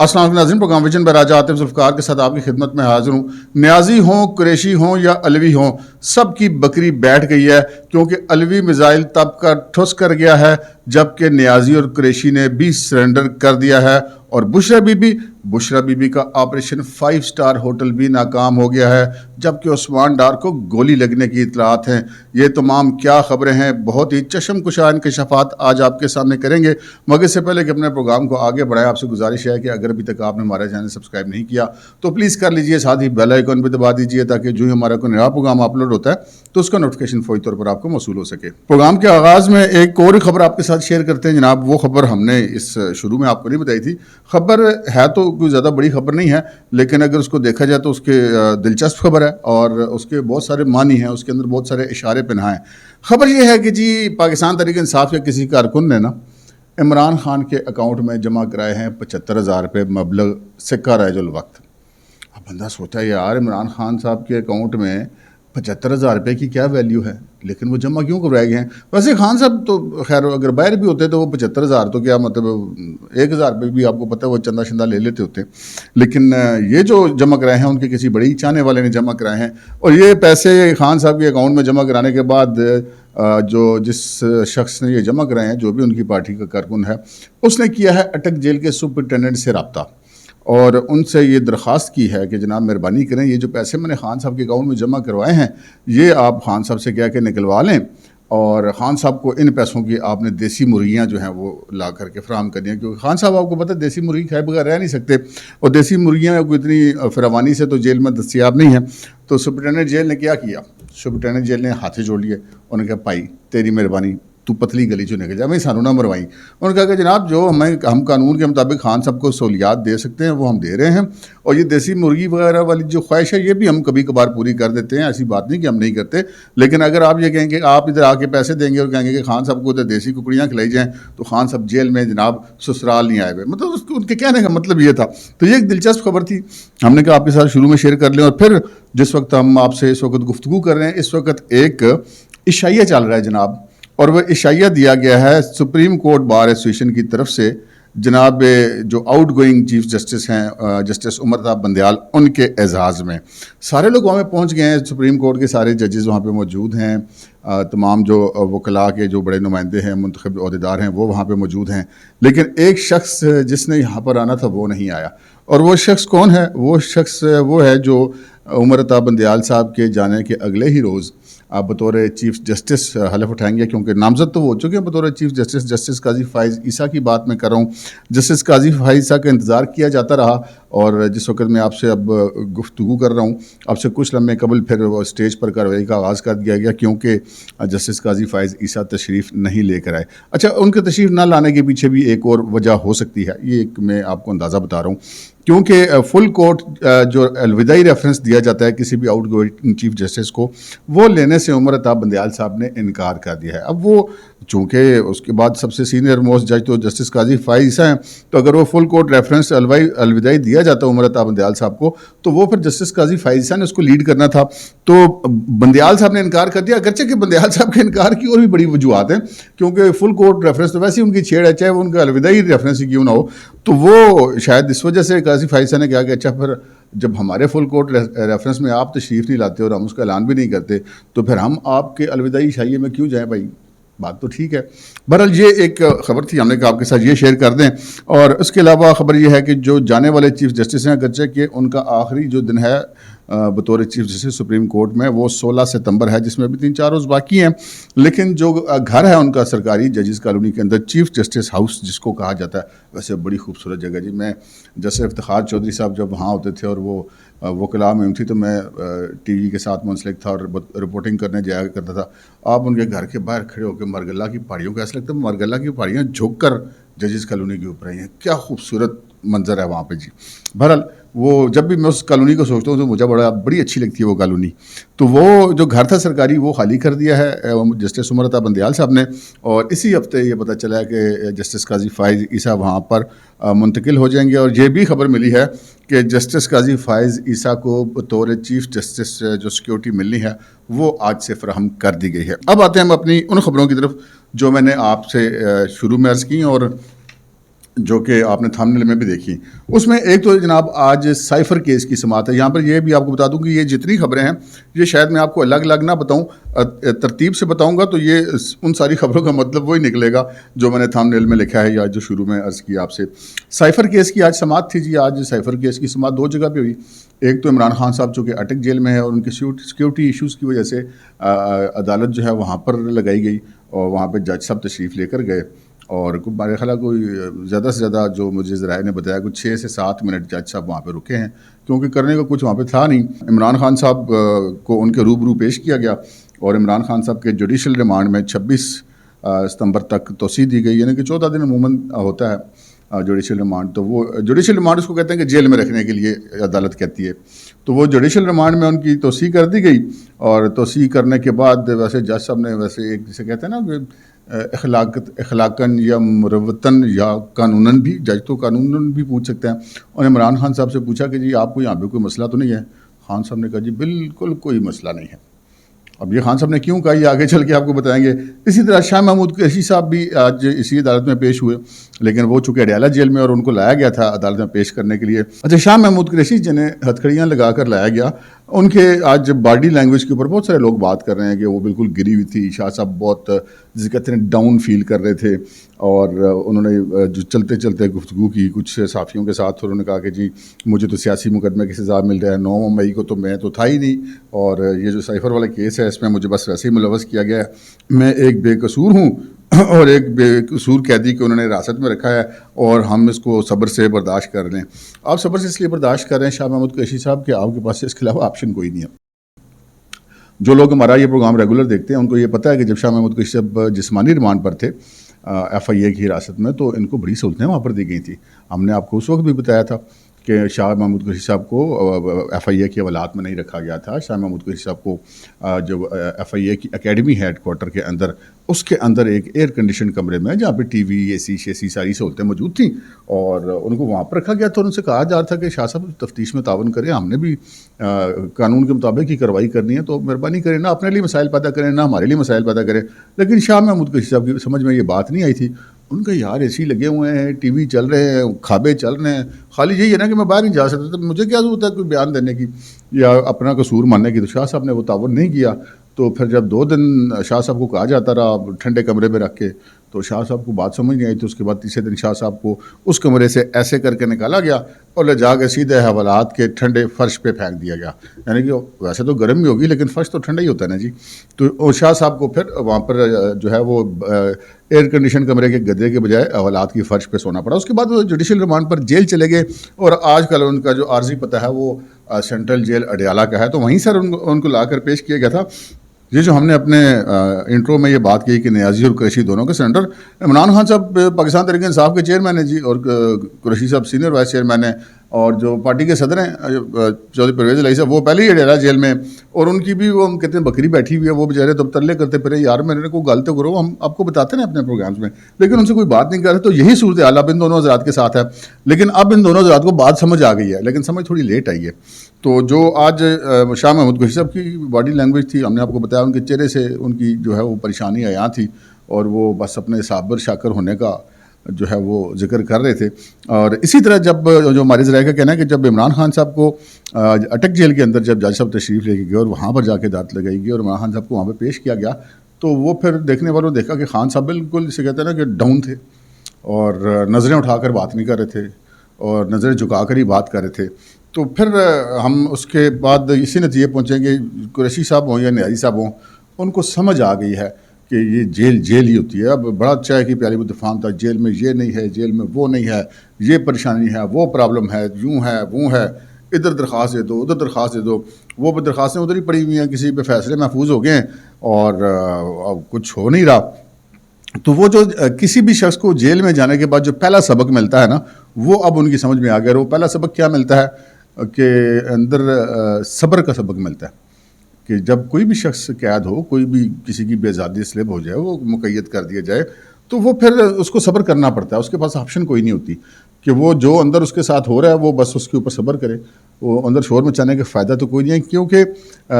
السلام علیکم ناظرین، پروگرام ویژن پر راجہ عاطف ذوالفقار کے ساتھ آپ کی خدمت میں حاضر ہوں۔ نیازی ہوں، قریشی ہوں یا علوی ہوں، سب کی بکری بیٹھ گئی ہے، کیونکہ علوی میزائل تب کا ٹھس کر گیا ہے جبکہ نیازی اور قریشی نے بھی سرنڈر کر دیا ہے، اور بشرا بی بی کا آپریشن 5 سٹار ہوٹل بھی ناکام ہو گیا ہے، جبکہ عثمان ڈار کو گولی لگنے کی اطلاعات ہیں۔ یہ تمام کیا خبریں ہیں، بہت ہی چشم کشا انکشافات آج آپ کے سامنے کریں گے، مگر اس سے پہلے کہ اپنے پروگرام کو آگے بڑھائیں، آپ سے گزارش ہے کہ اگر ابھی تک آپ نے ہمارا چینل سبسکرائب نہیں کیا تو پلیز کر لیجئے، ساتھ ہی بیل آئیکن بھی دبا دیجئے تاکہ جو ہی ہمارا کوئی نیا پروگرام اپلوڈ ہوتا ہے تو اس کا نوٹیفیکیشن فوری طور پر آپ کو موصول ہو سکے۔ پروگرام کے آغاز میں ایک اور خبر آپ کے ساتھ شیئر کرتے ہیں جناب۔ وہ خبر ہم نے اس شروع میں آپ کو نہیں بتائی تھی۔ خبر ہے تو کوئی زیادہ بڑی خبر نہیں ہے، لیکن اگر اس کو دیکھا جائے تو اس کے دلچسپ خبر ہے اور اس کے بہت سارے معنی ہیں، اس کے اندر بہت سارے اشارے پنہا ہیں۔ خبر یہ ہے کہ جی پاکستان تحریک انصاف کے کسی کارکن نے عمران خان کے اکاؤنٹ میں جمع کرائے ہیں 75,000 روپے مبلغ سکہ رائج الوقت۔ اب بندہ سوچا یار عمران خان صاحب کے اکاؤنٹ میں 75,000 روپے کی کیا ویلیو ہے، لیکن وہ جمع کیوں کروائے گئے ہیں؟ ویسے خان صاحب تو خیر اگر باہر بھی ہوتے تو وہ 75,000 تو کیا مطلب 1,000 روپے بھی آپ کو پتہ ہے وہ چندہ شندہ لے لیتے ہوتے، لیکن یہ جو جمع کرائے ہیں ان کے کسی بڑی چاہنے والے نے جمع کرائے ہیں، اور یہ پیسے خان صاحب کے اکاؤنٹ میں جمع کرانے کے بعد جس شخص نے یہ جمع کرائے ہیں، جو بھی ان کی پارٹی کا کارکن ہے، اس نے کیا ہے اٹک جیل کے سپرنٹینڈنٹ سے رابطہ اور ان سے یہ درخواست کی ہے کہ جناب مہربانی کریں، یہ جو پیسے میں نے خان صاحب کے اکاؤنٹ میں جمع کروائے ہیں یہ آپ خان صاحب سے کہہ کے نکلوا لیں، اور خان صاحب کو ان پیسوں کی آپ نے دیسی مرغیاں جو ہیں وہ لا کر کے فراہم کرنی ہیں، کیونکہ خان صاحب آپ کو پتہ ہے دیسی مرغی کھائے بغیر رہ نہیں سکتے، اور دیسی مرغیاں کوئی اتنی فراوانی سے تو جیل میں دستیاب نہیں ہیں۔ تو سپرنٹینڈنٹ جیل نے کیا کیا؟ سپرنٹینڈنٹ جیل نے ہاتھے جوڑ لیے، انہوں نے کہا بھائی تیری مہربانی تو پتلی گلی چو نکل جائے، میں سانو نہ مروائی۔ انہوں نے کہا کہ جناب جو ہم قانون کے مطابق خان صاحب کو سہولیات دے سکتے ہیں وہ ہم دے رہے ہیں، اور یہ دیسی مرغی وغیرہ والی جو خواہش ہے یہ بھی ہم کبھی کبھار پوری کر دیتے ہیں، ایسی بات نہیں کہ ہم نہیں کرتے، لیکن اگر آپ یہ کہیں کہ آپ ادھر آ کے پیسے دیں گے اور کہیں گے کہ خان صاحب کو ادھر دیسی ککڑیاں کھلائی جائیں تو خان صاحب جیل میں جناب سسرال نہیں آئے ہوئے، مطلب ان کے کہنے کا مطلب یہ تھا۔ تو یہ ایک دلچسپ خبر تھی، ہم نے کہا آپ کے ساتھ شروع میں شیئر کر لیں، اور پھر جس وقت ہم آپ سے اس وقت گفتگو کر رہے ہیں اس وقت ایک عشائیہ چل رہا ہے جناب، اور وہ عشائیہ دیا گیا ہے سپریم کورٹ بار ایسوسیشن کی طرف سے جناب جو آؤٹ گوئنگ چیف جسٹس ہیں جسٹس عمرتا بندیال، ان کے اعزاز میں سارے لوگ وہاں پہ پہنچ گئے ہیں، سپریم کورٹ کے سارے ججز وہاں پہ موجود ہیں، تمام جو وکلاء کے جو بڑے نمائندے ہیں، منتخب عہدیدار ہیں، وہ وہاں پہ موجود ہیں، لیکن ایک شخص جس نے یہاں پر آنا تھا وہ نہیں آیا، اور وہ شخص کون ہے؟ وہ شخص وہ ہے جو عمرتا بندیال صاحب کے جانے کے اگلے ہی روز آپ بطور چیف جسٹس حلف اٹھائیں گے، کیونکہ نامزد تو وہ ہو چکے ہیں بطور چیف جسٹس۔ جسٹس قاضی فائز عیسیٰ کی بات میں کر رہا ہوں، جسٹس قاضی فائز عیسیٰ کا انتظار کیا جاتا رہا، اور جس وقت میں آپ سے اب گفتگو کر رہا ہوں اب سے کچھ لمحے قبل پھر وہ اسٹیج پر کارروائی کا آغاز کر دیا گیا، کیونکہ جسٹس قاضی فائز عیسیٰ تشریف نہیں لے کر آئے۔ اچھا، ان کے تشریف نہ لانے کے پیچھے بھی ایک اور وجہ ہو سکتی ہے، یہ ایک میں آپ کو اندازہ بتا رہا ہوں، کیونکہ فل کورٹ جو الوداعی ریفرنس دیا جاتا ہے کسی بھی آؤٹ گوئنگ چیف جسٹس کو، وہ لینے سے عمرتا بندیال صاحب نے انکار کر دیا ہے۔ اب وہ چونکہ اس کے بعد سب سے سینئر موسٹ جج تو جسٹس قاضی فائز عیسیٰ ہیں، تو اگر وہ فل کورٹ ریفرنس الوداعی دیا جاتا عمرتا بندیال صاحب کو تو وہ پھر جسٹس قاضی فائز عیسیٰ نے اس کو لیڈ کرنا تھا، تو بندیال صاحب نے انکار کر دیا، اگرچہ کہ بندیال صاحب کے انکار کی اور بھی بڑی وجوہات ہیں، کیونکہ فل کورٹ ریفرنس تو ویسے ہی ان کی چھیڑ ہے، چاہے وہ ان کا الوداعی ریفرنس ہی کیوں نہ ہو، تو وہ شاید اس وجہ سے قاضی فائز عیسیٰ نے کہا کہ اچھا پھر جب ہمارے فل کورٹ ریفرنس میں آپ تشریف نہیں لاتے اور ہم اس کا اعلان بھی نہیں کرتے تو پھر ہم آپ کے الوداعی عشائیے میں کیوں جائیں بھائی، بات تو ٹھیک ہے۔ بہرحال یہ ایک خبر تھی، ہم نے کہا آپ کے ساتھ یہ شیئر کر دیں، اور اس کے علاوہ خبر یہ ہے کہ جو جانے والے چیف جسٹس ہیں، اگرچہ کہ ان کا آخری جو دن ہے بطور چیف جسٹس سپریم کورٹ میں وہ 16 ستمبر ہے، جس میں ابھی 3-4 روز باقی ہیں، لیکن جو گھر ہے ان کا سرکاری ججز کالونی کے اندر چیف جسٹس ہاؤس جس کو کہا جاتا ہے، ویسے بڑی خوبصورت جگہ جی۔ میں جیسے افتخار چودھری صاحب جب وہاں ہوتے تھے اور وہ وکلاء میں تھی تو میں ٹی وی کے ساتھ منسلک تھا اور رپورٹنگ کرنے جایا کرتا تھا، آپ ان کے گھر کے باہر کھڑے ہو کے مرگلہ کی پہاڑیوں کو ایسا لگتا ہے مرگلہ کی پہاڑیاں جھک کر ججز کالونی کے اوپر آئی ہیں، کیا خوبصورت منظر ہے وہاں پہ جی۔ بہرحال وہ جب بھی میں اس کالونی کو سوچتا ہوں تو مجھے بڑی اچھی لگتی ہے وہ کالونی، تو وہ جو گھر تھا سرکاری وہ خالی کر دیا ہے جسٹس عمرتا بندیال صاحب نے، اور اسی ہفتے یہ پتہ چلا ہے کہ جسٹس قاضی فائز عیسیٰ وہاں پر منتقل ہو جائیں گے، اور یہ بھی خبر ملی ہے کہ جسٹس قاضی فائز عیسیٰ کو بطور چیف جسٹس جو سیکیورٹی ملنی ہے وہ آج سے فراہم کر دی گئی ہے۔ اب آتے ہیں ہم اپنی ان خبروں کی طرف جو میں نے آپ سے شروع میں عرض کی، اور جو کہ آپ نے تھمبنیل میں بھی دیکھی. اس میں ایک تو جناب آج سائفر کیس کی سماعت ہے. یہاں پر یہ بھی آپ کو بتا دوں کہ یہ جتنی خبریں ہیں یہ شاید میں آپ کو الگ الگ نہ بتاؤں, ترتیب سے بتاؤں گا تو یہ ان ساری خبروں کا مطلب وہی نکلے گا جو میں نے تھمبنیل میں لکھا ہے یا جو شروع میں عرض کیا آپ سے. سائفر کیس کی آج سماعت تھی جی. آج سائفر کیس کی سماعت 2 جگہ پہ ہوئی. ایک تو عمران خان صاحب چونکہ اٹک جیل میں ہے اور ان کی سیکیورٹی ایشوز کی وجہ سے عدالت جو ہے وہاں پر لگائی گئی اور وہاں پہ جج صاحب تشریف لے کر گئے, اور میرے خیال کوئی زیادہ سے زیادہ جو مجھے ذرائع نے بتایا کچھ 6 سے 7 منٹ جج صاحب وہاں پہ رکے ہیں, کیونکہ کرنے کا کچھ وہاں پہ تھا نہیں. عمران خان صاحب کو ان کے روبرو پیش کیا گیا اور عمران خان صاحب کے جوڈیشل ریمانڈ میں 26 ستمبر تک توسیع دی گئی, یعنی کہ 14 دن عموماً ہوتا ہے جوڈیشل ریمانڈ. تو وہ جوڈیشل ریمانڈ اس کو کہتے ہیں کہ جیل میں رکھنے کے لیے عدالت کہتی ہے. تو وہ جوڈیشل ریمانڈ میں ان کی توسیع کر دی گئی, اور توسیع کرنے کے بعد ویسے جج صاحب نے ویسے ایک جسے کہتے ہیں نا اخلاقاً یا مروتاً یا قانوناً بھی, جج تو قانوناً بھی پوچھ سکتے ہیں, اور عمران خان صاحب سے پوچھا کہ جی آپ کو یہاں پہ کوئی مسئلہ تو نہیں ہے. خان صاحب نے کہا جی بالکل کوئی مسئلہ نہیں ہے. اب یہ خان صاحب نے کیوں کہا یہ آگے چل کے آپ کو بتائیں گے. اسی طرح شاہ محمود قریشی صاحب بھی آج اسی عدالت میں پیش ہوئے, لیکن وہ چونکہ اڈیالہ جیل میں اور ان کو لایا گیا تھا عدالت میں پیش کرنے کے لیے. اچھا, شاہ محمود قریشی جنہیں ہتھکڑیاں لگا کر لایا گیا, ان کے آج باڈی لینگویج کے اوپر بہت سارے لوگ بات کر رہے ہیں کہ وہ بالکل گری ہوئی تھی. شاہ صاحب بہت جسے کہتے ہیں ڈاؤن فیل کر رہے تھے, اور انہوں نے جو چلتے چلتے گفتگو کی کچھ صحافیوں کے ساتھ, اور انہوں نے کہا کہ جی مجھے تو سیاسی مقدمے کی سزا مل رہا ہے, 9 مئی کو تو میں تو تھا ہی نہیں, اور یہ جو سائفر والا کیس ہے اس میں مجھے بس ویسے ہی ملوث کیا گیا ہے. میں ایک بے قصور ہوں اور ایک بے قصور قیدی کو انہوں نے حراست میں رکھا ہے, اور ہم اس کو صبر سے برداشت کر لیں. آپ صبر سے اس لیے برداشت کر رہے ہیں شاہ محمود قریشی صاحب کہ آپ کے پاس اس کے علاوہ آپشن کوئی نہیں ہے. جو لوگ ہمارا یہ پروگرام ریگولر دیکھتے ہیں ان کو یہ پتہ ہے کہ جب شاہ محمود قریشی صاحب جسمانی ریمانڈ پر تھے FIA کی حراست میں, تو ان کو بڑی سہولتیں وہاں پر دی گئی تھیں. ہم نے آپ کو اس وقت بھی بتایا تھا کہ شاہ محمود قریشی صاحب کو FIA کی حوالات میں نہیں رکھا گیا تھا. شاہ محمود قریشی صاحب کو جو FIA کی اکیڈمی ہیڈ کوارٹر کے اندر, اس کے اندر ایک ایئر کنڈیشن کمرے میں جہاں پہ ٹی وی AC ساری سہولتیں موجود تھیں, اور ان کو وہاں پر رکھا گیا تھا. اور ان سے کہا جا رہا تھا کہ شاہ صاحب تفتیش میں تعاون کریں, ہم نے بھی قانون کے مطابق ہی کارروائی کرنی ہے, تو مہربانی کریں نہ اپنے لیے مسائل پیدا کریں نہ ہمارے لیے مسائل پیدا کریں. لیکن شاہ محمود قریشی صاحب کی سمجھ میں یہ بات نہیں آئی تھی. ان کا یار AC لگے ہوئے ہیں, ٹی وی چل رہے ہیں, کھابے چل رہے ہیں, خالی یہی ہے نا کہ میں باہر نہیں جا سکتا, تو مجھے کیا ضرورت ہے کوئی بیان دینے کی یا اپنا قصور ماننے کی. تو شاہ صاحب نے وہ تعاون نہیں کیا. تو پھر جب 2 دن شاہ صاحب کو کہا جاتا رہا ٹھنڈے کمرے میں رکھ کے, تو شاہ صاحب کو بات سمجھ نہیں آئی. تو اس کے بعد تیسرے دن شاہ صاحب کو اس کمرے سے ایسے کر کے نکالا گیا اور لے جا کے سیدھے حوالات کے ٹھنڈے فرش پہ پھینک دیا گیا. یعنی کہ ویسے تو گرم ہی ہوگی لیکن فرش تو ٹھنڈا ہی ہوتا ہے نا جی. تو شاہ صاحب کو پھر وہاں پر جو ہے وہ ایئر کنڈیشن کمرے کے گدے کے بجائے حوالات کی فرش پہ سونا پڑا. اس کے بعد وہ جوڈیشل ریمانڈ پر جیل چلے گئے, اور آج کل ان کا جو عارضی پتہ ہے وہ سینٹرل جیل اڈیالہ کا ہے. تو وہیں سر ان کو لا کر پیش کیا گیا تھا. یہ جو ہم نے اپنے انٹرو میں یہ بات کی کہ نیازی اور قریشی دونوں کے سینٹر, عمران خان صاحب پاکستان تحریک انصاف کے چیئرمین ہیں جی, اور قریشی صاحب سینئر وائس چیئرمین ہیں, اور جو پارٹی کے صدر ہیں چودھری پرویز الہی صاحب وہ پہلے ہی اڈیالہ جیل میں, اور ان کی بھی وہ ہم کہتے ہیں بکری بیٹھی ہوئی ہے. وہ بیچارے تب ترلے کرتے پھرے یار میرے کو غلط کرو, ہم آپ کو بتاتے ہیں اپنے پروگرامز میں, لیکن ان سے کوئی بات نہیں کر رہے. تو یہی صورتحال اب ان دونوں حضرات کے ساتھ ہے, لیکن اب ان دونوں حضرات کو بات سمجھ آ گئی ہے, لیکن سمجھ تھوڑی لیٹ آئی ہے. تو جو آج شاہ محمود قریشی صاحب کی باڈی لینگویج تھی, ہم نے آپ کو بتایا ان کے چہرے سے ان کی جو ہے وہ پریشانی عیاں تھی, اور وہ بس اپنے صابر شاکر ہونے کا جو ہے وہ ذکر کر رہے تھے. اور اسی طرح جب جو ہمارے ذرائع کا کہنا ہے کہ جب عمران خان صاحب کو اٹک جیل کے اندر جب جج صاحب تشریف لے کے گئے اور وہاں پر جا کے عدالت لگائی گئی اور عمران خان صاحب کو وہاں پہ پیش کیا گیا, تو وہ پھر دیکھنے والوں نے دیکھا کہ خان صاحب بالکل جسے کہتے ہیں نا کہ ڈاؤن تھے, اور نظریں اٹھا کر بات نہیں کر رہے تھے, اور نظریں جھکا کر ہی بات کر رہے تھے. تو پھر ہم اس کے بعد اسی نتیجے پہنچیں گے قریشی صاحب ہوں یا نیازی صاحب ہوں, ان کو سمجھ آ گئی ہے کہ یہ جیل ہی ہوتی ہے. اب بڑا اچھا ہے کہ پیاری متفان تھا, جیل میں یہ نہیں ہے, جیل میں وہ نہیں ہے, یہ پریشانی ہے, وہ پرابلم ہے, یوں ہے وہ ہے, ادھر درخواست دے دو ادھر درخواست دے دو. وہ درخواستیں ادھر ہی پڑی ہوئی ہیں, کسی پہ فیصلے محفوظ ہو گئے ہیں اور کچھ ہو نہیں رہا. تو وہ جو کسی بھی شخص کو جیل میں جانے کے بعد جو پہلا سبق ملتا ہے نا, وہ اب ان کی سمجھ میں آ گیا. اور وہ پہلا سبق کیا ملتا ہے کہ اندر صبر کا سبق ملتا ہے, کہ جب کوئی بھی شخص قید ہو, کوئی بھی کسی کی بے آزادی سلب ہو جائے, وہ مقید کر دیا جائے, تو وہ پھر اس کو صبر کرنا پڑتا ہے. اس کے پاس آپشن کوئی نہیں ہوتی کہ وہ جو اندر اس کے ساتھ ہو رہا ہے وہ بس اس کے اوپر صبر کرے. وہ اندر شور مچانے کا فائدہ تو کوئی نہیں ہے، کیونکہ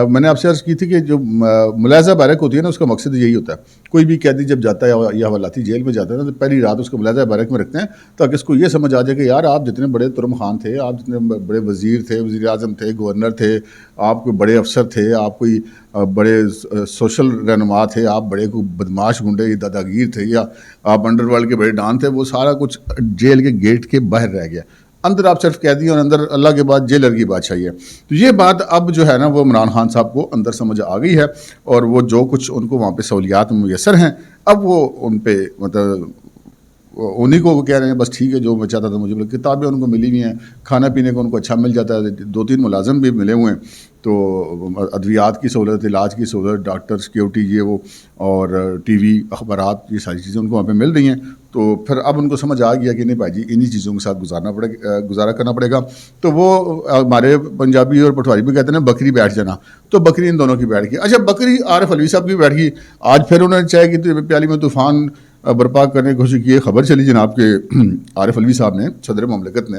میں نے آپ سے عرض کی تھی کہ جو ملاحظہ بیرک ہوتی ہے نا، اس کا مقصد یہی ہوتا ہے. کوئی بھی قیدی جب جاتا ہے یا حوالاتی جیل میں جاتا ہے نا، تو پہلی رات اس کو ملاحظہ بیرک میں رکھتے ہیں تاکہ اس کو یہ سمجھ آ جائے کہ یار آپ جتنے بڑے ترم خان تھے، آپ جتنے بڑے وزیر تھے، وزیر اعظم تھے، گورنر تھے، آپ کوئی بڑے افسر تھے، آپ کوئی بڑے سوشل رہنما تھے، آپ بڑے کوئی بدماش گنڈے داداگیر تھے، یا آپ انڈر ورلڈ کے بڑے ڈان تھے، وہ سارا کچھ جیل کے گیٹ کے باہر رہ گیا. اندر آپ صرف قیدی اور اندر اللہ کے بعد جیلر کی بادشاہی ہے. تو یہ بات اب جو ہے نا وہ عمران خان صاحب کو اندر سمجھ آ گئی ہے، اور وہ جو کچھ ان کو وہاں پہ سہولیات میسر ہیں اب وہ ان پہ مطلب انہیں کو وہ کہہ رہے ہیں بس ٹھیک ہے جو میں چاہتا تھا مجھے، کتابیں ان کو ملی ہوئی ہیں، کھانا پینے کو ان کو اچھا مل جاتا ہے، 2-3 ملازم بھی ملے ہوئے ہیں، تو ادویات کی سہولت، علاج کی سہولت، ڈاکٹر سیکیورٹی یہ وہ، اور ٹی وی اخبارات، یہ ساری چیزیں ان کو وہاں پہ مل رہی ہیں. تو پھر اب ان کو سمجھ آ گیا کہ نہیں بھائی جی انہی چیزوں کے ساتھ گزارا کرنا پڑے گا. تو وہ ہمارے پنجابی اور پٹواری بھی کہتے ہیں نا بکری بیٹھ جانا، تو بکری ان دونوں کی بیٹھ گئی. اچھا بکری عارف علوی صاحب کی بیٹھ گئی. آج پھر انہوں نے چاہے کہ پیالی میں طوفان برپا کرنے کی کوشش کی ہے. خبر چلی جناب کہ عارف علوی صاحب نے، صدر مملکت نے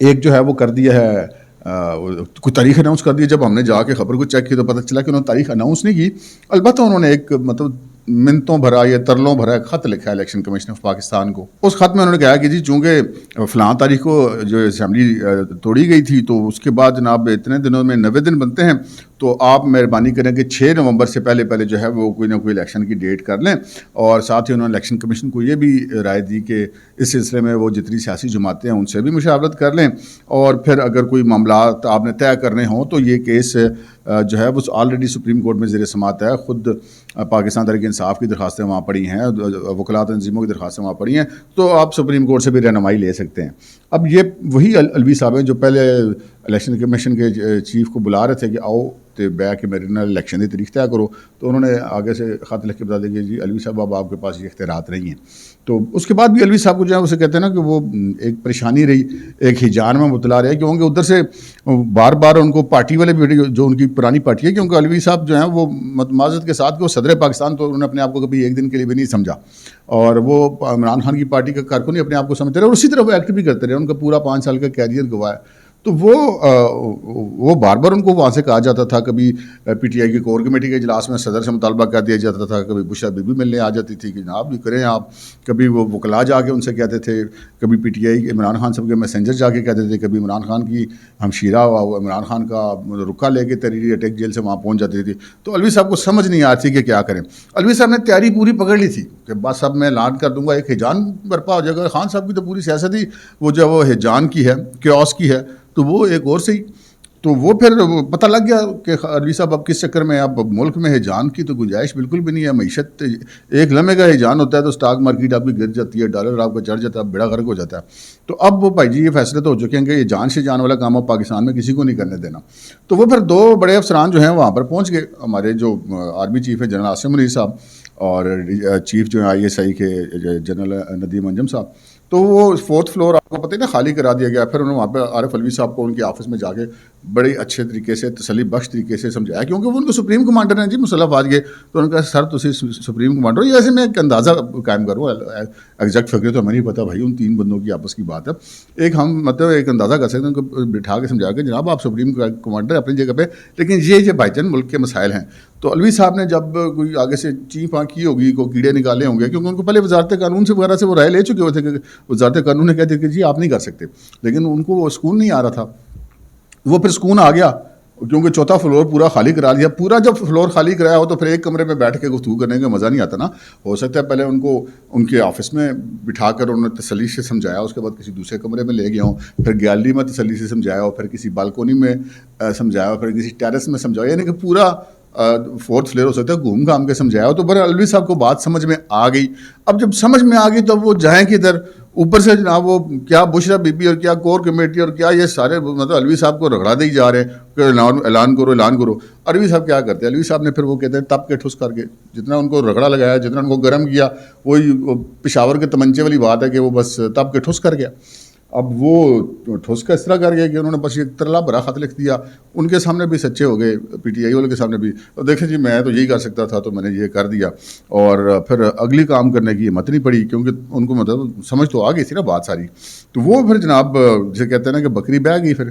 ایک جو ہے وہ کر دیا ہے، کوئی تاریخ اناؤنس کر دی. جب ہم نے جا کے خبر کو چیک کی تو پتہ چلا کہ انہوں نے تاریخ اناؤنس نہیں کی، البتہ انہوں نے ایک مطلب منتوں بھرا یا ترلوں بھرا ایک خط لکھا ہے الیکشن کمیشن آف پاکستان کو. اس خط میں انہوں نے کہا کہ جی چونکہ فلاں تاریخ کو جو اسمبلی توڑی گئی تھی، تو اس کے بعد جناب اتنے دنوں میں 90 دن بنتے ہیں، تو آپ مہربانی کریں کہ 6 نومبر سے پہلے جو ہے وہ کوئی نہ کوئی الیکشن کی ڈیٹ کر لیں. اور ساتھ ہی انہوں نے الیکشن کمیشن کو یہ بھی رائے دی کہ اس سلسلے میں وہ جتنی سیاسی جماعتیں ہیں ان سے بھی مشاورت کر لیں، اور پھر اگر کوئی معاملات آپ نے طے کرنے ہوں تو یہ کیس جو ہے وہ آلریڈی سپریم کورٹ میں زیر سماعت ہے. خود پاکستان تحریک انصاف کی درخواستیں وہاں پڑی ہیں، وکلاء تنظیموں کی درخواستیں وہاں پڑی ہیں، تو آپ سپریم کورٹ سے بھی رہنمائی لے سکتے ہیں. اب یہ وہی علوی صاحب ہیں جو پہلے الیکشن کمیشن کے چیف کو بلا رہے تھے کہ آؤ تو بہ کے میرے نال الیکشن کی تاریخ طے کرو، تو انہوں نے آگے سے خط لکھ کے بتا دیا کہ جی علوی صاحب اب آپ کے پاس یہ اختیارات نہیں ہیں. تو اس کے بعد بھی علوی صاحب کو جو ہے اسے کہتے ہیں نا کہ وہ ایک پریشانی رہی، ایک ہیجان میں مبتلا رہے، کیونکہ ادھر سے بار بار ان کو پارٹی والے بھی، جو ان کی پرانی پارٹی ہے، کیونکہ علوی صاحب جو ہیں وہ معذرت کے ساتھ کہ وہ صدر پاکستان، تو انہوں نے اپنے آپ کو کبھی ایک دن کے لیے بھی نہیں سمجھا، اور وہ عمران خان کی پارٹی کا کارکن ہی اپنے آپ کو سمجھتے رہے، اور اسی طرح وہ ایکٹ بھی کرتے رہے. ان کا پورا 5 سال کا کیریئر گوا ہے. تو وہ بار بار ان کو وہاں سے کہا جاتا تھا، کبھی پی ٹی آئی کی کور کمیٹی کے اجلاس میں صدر سے مطالبہ کر دیا جاتا تھا، کبھی بشرا بی بی ملنے آ جاتی تھی کہ جناب بھی کریں آپ، کبھی وہ وکلا جا کے ان سے کہتے تھے، کبھی P T I Imran Khan صاحب کے میسنجر جا کے کہتے تھے، کبھی عمران خان کی ہمشیرہ عمران خان کا رکا لے کے تحریری اٹیک جیل سے وہاں پہنچ جاتی تھی. تو علوی صاحب کو سمجھ نہیں آتی کہ کیا کریں. علوی صاحب نے تیاری پوری پکڑ لی تھی کہ بس اب میں اعلان کر دوں گا، ایک ہیجان برپا ہو جائے گا. خان صاحب کی تو پوری سیاست ہی وہ جو وہ ہیجان کی ہے، کیوس کی ہے، تو وہ ایک اور صحیح. تو وہ پھر پتہ لگ گیا کہ علوی صاحب اب کس چکر میں، اب ملک میں ہیجان کی تو گنجائش بالکل بھی نہیں ہے. معیشت ایک لمحے کا ہیجان ہوتا ہے تو اسٹاک مارکیٹ آپ کی گر جاتی ہے، ڈالر آپ کا چڑھ جاتا ہے، بیڑا غرق ہو جاتا ہے. تو اب وہ بھائی جی یہ فیصلے تو ہو چکے ہیں کہ یہ جان سے جان والا کام اب پاکستان میں کسی کو نہیں کرنے دینا. تو وہ پھر 2 بڑے افسران جو ہیں وہاں پر پہنچ گئے. ہمارے جو آرمی چیف ہے جنرل عاصم منیر صاحب، اور چیف جو ہیں ISI کے جنرل ندیم انجم صاحب. تو وہ 4th فلور آپ کو پتہ ہے نا خالی کرا دیا گیا. پھر انہوں نے وہاں پہ عارف علوی صاحب کو ان کے آفس میں جا کے بڑے اچھے طریقے سے، تسلی بخش طریقے سے سمجھایا، کیونکہ وہ ان کو سپریم کمانڈر ہیں جی مسلح افواج کے. تو انہوں نے کہا سر تسی سپریم کمانڈر ہو. یہ ایسے میں ایک اندازہ قائم کروں، ایگزیکٹ فگر تو ہمیں نہیں پتہ بھائی، ان 3 بندوں کی آپس کی بات ہے. ایک ہم مطلب ایک اندازہ کر سکتے ہیں، ان کو بٹھا کے سمجھا کہ جناب آپ سپریم کمانڈر اپنی جگہ پہ، لیکن یہ بھائی جان ملک کے مسائل ہیں. تو علوی صاحب نے جب کوئی آگے سے چیپ کی ہوگی، کو کیڑے نکالے ہوں گے، کیونکہ ان کو پہلے وزارت قانون سے وغیرہ سے وہ رائے لے چکے ہوئے تھے کہ وزارت قانون نے کہتے کہ جی آپ نہیں کر سکتے، لیکن ان کو وہ سکون نہیں آ رہا تھا. وہ پھر سکون آ گیا کیونکہ 4تھا فلور پورا خالی کرا لیا. پورا جب فلور خالی کرایا ہو تو پھر ایک کمرے میں بیٹھ کے گفتگو کرنے کا مزہ نہیں آتا نا. ہو سکتا ہے پہلے ان کو ان کے آفس میں بٹھا کر انہوں نے تسلی سے سمجھایا، اس کے بعد کسی دوسرے کمرے میں لے گیا ہوں، پھر گیلری میں تسلی سے سمجھایا ہو، پھر کسی بالکونی میں سمجھایا، پھر کسی ٹیرس میں سمجھایا، یعنی کہ پورا 4th فلور ہو سکتا ہے گھوم گھام کے سمجھایا ہو. تو بر علوی صاحب کو بات سمجھ میں آ گئی. اب جب سمجھ میں آ گئی تو وہ جائیں کدھر؟ اوپر سے جناب وہ کیا بشرا بی بی اور کیا کور کمیٹی اور کیا یہ سارے مطلب علوی صاحب کو رگڑا دے جا رہے ہیں کہ اعلان کرو اعلان کرو. علوی صاحب کیا کرتے ہیں؟ علوی صاحب نے پھر وہ کہتے ہیں تب کے ٹھس کر کے، جتنا ان کو رگڑا لگایا، جتنا ان کو گرم کیا، وہی پشاور کے تمنچے والی بات ہے کہ وہ بس تب کے ٹھس کر گیا. اب وہ ٹھوس کا اس طرح کر گیا کہ انہوں نے بس ایک ترلا بھرا خط لکھ دیا. ان کے سامنے بھی سچے ہو گئے، پی ٹی آئی والے کے سامنے بھی، دیکھیں جی میں تو یہی کر سکتا تھا تو میں نے یہ کر دیا. اور پھر اگلی کام کرنے کی ہمت نہیں پڑی، کیونکہ ان کو مطلب سمجھ تو آ گئی تھی نا بات ساری. تو وہ پھر جناب جسے کہتے ہیں نا کہ بکری بہ گئی. پھر